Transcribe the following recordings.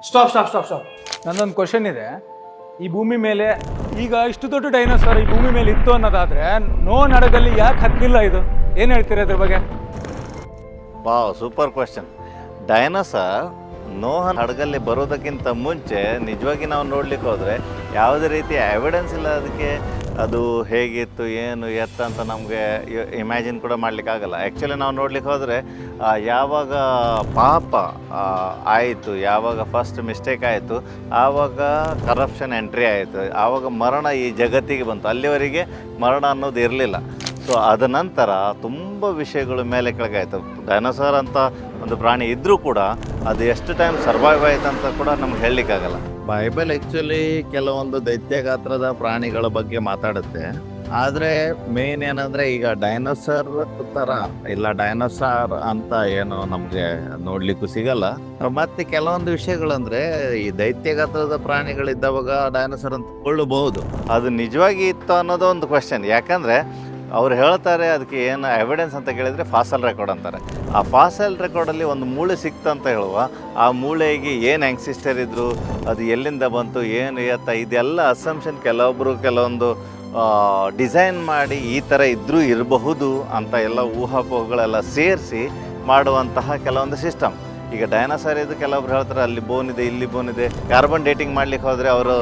Stop. ನನ್ನೊಂದು question ಇದೆ. ಈ ಭೂಮಿ ಮೇಲೆ ಈಗ ಇಷ್ಟು ದೊಡ್ಡ ಡೈನೋಸಾರ್ ಈ ಭೂಮಿ ಮೇಲೆ ಇತ್ತು ಅನ್ನೋದಾದ್ರೆ ನೋನ್ ಹಡಗಲ್ಲಿ ಯಾಕೆ ಹತ್ತಲಿಲ್ಲ ಇದು? ಏನು ಹೇಳ್ತೀರಾ ಅದ್ರ ಬಗ್ಗೆ? Wow, super question. ಡೈನೋಸಾರ್ ನೋಹನ್ ಹಡಗಲ್ಲಿ ಬರೋದಕ್ಕಿಂತ ಮುಂಚೆ ನಿಜವಾಗಿ ನಾವು ನೋಡ್ಲಿಕ್ಕೆ ಹೋದರೆ ಯಾವುದೇ ರೀತಿಯ ಎವಿಡೆನ್ಸ್ ಇಲ್ಲ ಅದಕ್ಕೆ. ಅದು ಹೇಗಿತ್ತು ಏನು ಎತ್ತ ಅಂತ ನಮಗೆ ಇಮ್ಯಾಜಿನ್ ಕೂಡ ಮಾಡಲಿಕ್ಕಾಗಲ್ಲ. ಆ್ಯಕ್ಚುಲಿ ನಾವು ನೋಡ್ಲಿಕ್ಕೆ ಹೋದರೆ ಯಾವಾಗ ಪಾಪ ಆಯಿತು, ಯಾವಾಗ ಫಸ್ಟ್ ಮಿಸ್ಟೇಕ್ ಆಯಿತು, ಆವಾಗ ಕರಪ್ಷನ್ ಎಂಟ್ರಿ ಆಯಿತು, ಆವಾಗ ಮರಣ ಈ ಜಗತ್ತಿಗೆ ಬಂತು. ಅಲ್ಲಿವರೆಗೆ ಮರಣ ಅನ್ನೋದು ಇರಲಿಲ್ಲ. ಸೊ ಅದ ನಂತರ ತುಂಬ ವಿಷಯಗಳು ಮೇಲೆ ಕೆಳಗಾಯಿತು. ಡೈನೋಸಾರ್ ಅಂತ ಒಂದು ಪ್ರಾಣಿ ಇದ್ದರೂ ಕೂಡ ಅದು ಎಷ್ಟು ಟೈಮ್ ಸರ್ವೈವ್ ಆಯ್ತು ಅಂತ ಕೂಡ ನಮ್ಗೆ ಹೇಳಲಿಕ್ಕಾಗಲ್ಲ. ಬೈಬಲ್ ಆ್ಯಕ್ಚುಲಿ ಕೆಲವೊಂದು ದೈತ್ಯ ಗಾತ್ರದ ಪ್ರಾಣಿಗಳ ಬಗ್ಗೆ ಮಾತಾಡುತ್ತೆ. ಆದರೆ ಮೇನ್ ಏನಂದರೆ ಈಗ ಡೈನೋಸಾರ್ ಥರ ಇಲ್ಲ, ಡೈನೋಸಾರ್ ಅಂತ ಏನು ನಮಗೆ ನೋಡಲಿಕ್ಕೂ ಸಿಗಲ್ಲ. ಮತ್ತು ಕೆಲವೊಂದು ವಿಷಯಗಳಂದರೆ ಈ ದೈತ್ಯ ಗಾತ್ರದ ಪ್ರಾಣಿಗಳಿದ್ದವಾಗ ಡೈನೋಸಾರ್ ಅಂತ ಕೊಳ್ಳಬಹುದು. ಅದು ನಿಜವಾಗಿ ಇತ್ತು ಅನ್ನೋದು ಒಂದು ಕ್ವೆಶ್ಚನ್. ಯಾಕಂದರೆ ಅವ್ರು ಹೇಳ್ತಾರೆ ಅದಕ್ಕೆ ಏನು ಎವಿಡೆನ್ಸ್ ಅಂತ ಕೇಳಿದರೆ ಫಾಸಲ್ ರೆಕಾರ್ಡ್ ಅಂತಾರೆ. ಆ ಫಾಸಲ್ ರೆಕಾರ್ಡಲ್ಲಿ ಒಂದು ಮೂಳೆ ಸಿಕ್ತು ಅಂತ ಹೇಳುವ, ಆ ಮೂಳೆಗೆ ಏನು ಆ್ಯಂಕ್ಸಿಸ್ಟರ್ ಇದ್ದರು, ಅದು ಎಲ್ಲಿಂದ ಬಂತು, ಏನು ಎತ್ತ, ಇದೆಲ್ಲ ಅಸಂಪ್ಷನ್ ಕೆಲವೊಂದು ಡಿಸೈನ್ ಮಾಡಿ ಈ ಥರ ಇದ್ದರೂ ಇರಬಹುದು ಅಂತ ಎಲ್ಲ ಊಹಾಪೋಹಗಳೆಲ್ಲ ಸೇರಿಸಿ ಮಾಡುವಂತಹ ಕೆಲವೊಂದು ಸಿಸ್ಟಮ್. ಈಗ ಡೈನೋಸಾರ್ ಇದು ಕೆಲವೊಬ್ರು ಹೇಳ್ತಾರೆ ಅಲ್ಲಿ ಬೋನ್ ಇದೆ, ಇಲ್ಲಿ ಬೋನ್ ಇದೆ. ಕಾರ್ಬನ್ ಡೇಟಿಂಗ್ ಮಾಡಲಿಕ್ಕೆ ಹೋದರೆ ಅವರು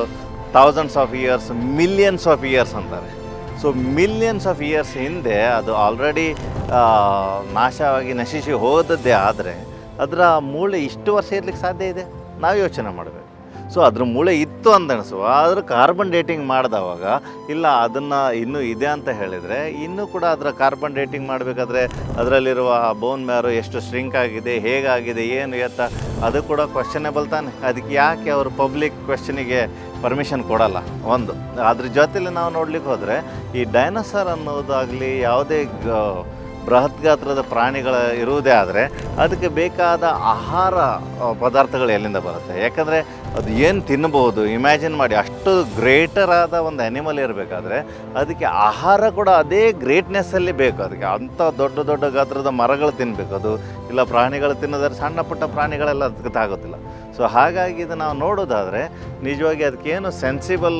thousands of years, millions of years ಅಂತಾರೆ. ಸೊ ಮಿಲಿಯನ್ಸ್ ಆಫ್ ಇಯರ್ಸ್ ಹಿಂದೆ ಅದು ಆಲ್ರೆಡಿ ನಾಶವಾಗಿ ನಶಿಸಿ ಹೋದದ್ದೇ. ಆದರೆ ಅದರ ಮೂಳೆ ಇಷ್ಟು ವರ್ಷ ಇರಲಿಕ್ಕೆ ಸಾಧ್ಯ ಇದೆ? ನಾವು ಯೋಚನೆ ಮಾಡಬೇಕು. ಸೊ ಅದ್ರ ಮೂಳೆ ಇತ್ತು ಅಂತ ಅನಿಸುವ, ಆದರೂ ಕಾರ್ಬನ್ ಡೇಟಿಂಗ್ ಮಾಡಿದವಾಗ ಇಲ್ಲ ಅದನ್ನು ಇನ್ನೂ ಇದೆ ಅಂತ ಹೇಳಿದರೆ, ಇನ್ನೂ ಕೂಡ ಅದರ ಕಾರ್ಬನ್ ಡೇಟಿಂಗ್ ಮಾಡಬೇಕಾದ್ರೆ ಅದರಲ್ಲಿರುವ ಬೋನ್ ಮ್ಯಾರೋ ಎಷ್ಟು ಸ್ಟ್ರಿಂಕ್ ಆಗಿದೆ, ಹೇಗಾಗಿದೆ, ಏನು ಎತ್ತ, ಅದು ಕೂಡ ಕ್ವಶನೇಬಲ್ ತಾನೆ. ಅದಕ್ಕೆ ಯಾಕೆ ಅವರು ಪಬ್ಲಿಕ್ ಕ್ವೆಶ್ಚನಿಗೆ ಪರ್ಮಿಷನ್ ಕೊಡಲ್ಲ? ಒಂದು ಅದ್ರ ಜೊತೆಲಿ ನಾವು ನೋಡ್ಲಿಕ್ಕೆ ಹೋದರೆ ಈ ಡೈನೋಸಾರ್ ಅನ್ನೋದಾಗಲಿ ಯಾವುದೇ ಬೃಹತ್ ಗಾತ್ರದ ಪ್ರಾಣಿಗಳ ಇರುವುದೇ ಆದರೆ ಅದಕ್ಕೆ ಬೇಕಾದ ಆಹಾರ ಪದಾರ್ಥಗಳು ಎಲ್ಲಿಂದ ಬರುತ್ತೆ? ಯಾಕಂದರೆ ಅದು ಏನು ತಿನ್ನಬಹುದು ಇಮ್ಯಾಜಿನ್ ಮಾಡಿ. ಅಷ್ಟು ಗ್ರೇಟರ್ ಆದ ಒಂದು ಆ್ಯನಿಮಲ್ ಇರಬೇಕಾದ್ರೆ ಅದಕ್ಕೆ ಆಹಾರ ಕೂಡ ಅದೇ ಗ್ರೇಟ್ನೆಸ್ಸಲ್ಲಿ ಬೇಕು. ಅದಕ್ಕೆ ಅಂಥ ದೊಡ್ಡ ಗಾತ್ರದ ಮರಗಳು ತಿನ್ನಬೇಕು. ಅದು ಇಲ್ಲ ಪ್ರಾಣಿಗಳು ತಿನ್ನೋದಾದ್ರೆ ಸಣ್ಣ ಪುಟ್ಟ ಪ್ರಾಣಿಗಳೆಲ್ಲ ಅದಕ್ಕೆ ತಾಗೋದಿಲ್ಲ. ಸೊ ಹಾಗಾಗಿ ಇದು ನಾವು ನೋಡೋದಾದರೆ ನಿಜವಾಗಿ ಅದಕ್ಕೇನು ಸೆನ್ಸಿಬಲ್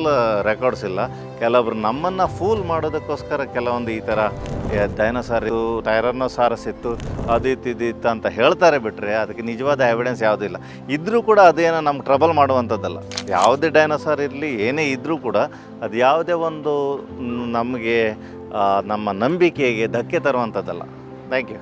ರೆಕಾರ್ಡ್ಸ್ ಇಲ್ಲ. ಕೆಲವೊಬ್ರು ನಮ್ಮನ್ನು ಫೂಲ್ ಮಾಡೋದಕ್ಕೋಸ್ಕರ ಕೆಲವೊಂದು ಈ ಥರ ಡೈನೋಸಾರ್ ಇತ್ತು, ಟೈರನೋಸಾರಸ್ ಇತ್ತು, ಅದಿತ್ತು ಅಂತ ಹೇಳ್ತಾರೆ. ಬಿಟ್ಟರೆ ಅದಕ್ಕೆ ನಿಜವಾದ ಎವಿಡೆನ್ಸ್ ಯಾವುದೂ ಇಲ್ಲ. ಇದ್ದರೂ ಕೂಡ ಅದೇನೋ ನಮ್ಗೆ ಟ್ರಬಲ್ ಮಾಡುವಂಥದ್ದಲ್ಲ. ಯಾವುದೇ ಡೈನೋಸಾರ್ ಇರಲಿ, ಏನೇ ಇದ್ದರೂ ಕೂಡ ಅದು ಯಾವುದೇ ಒಂದು ನಮಗೆ ನಮ್ಮ ನಂಬಿಕೆಗೆ ಧಕ್ಕೆ ತರುವಂಥದ್ದಲ್ಲ. Thank you.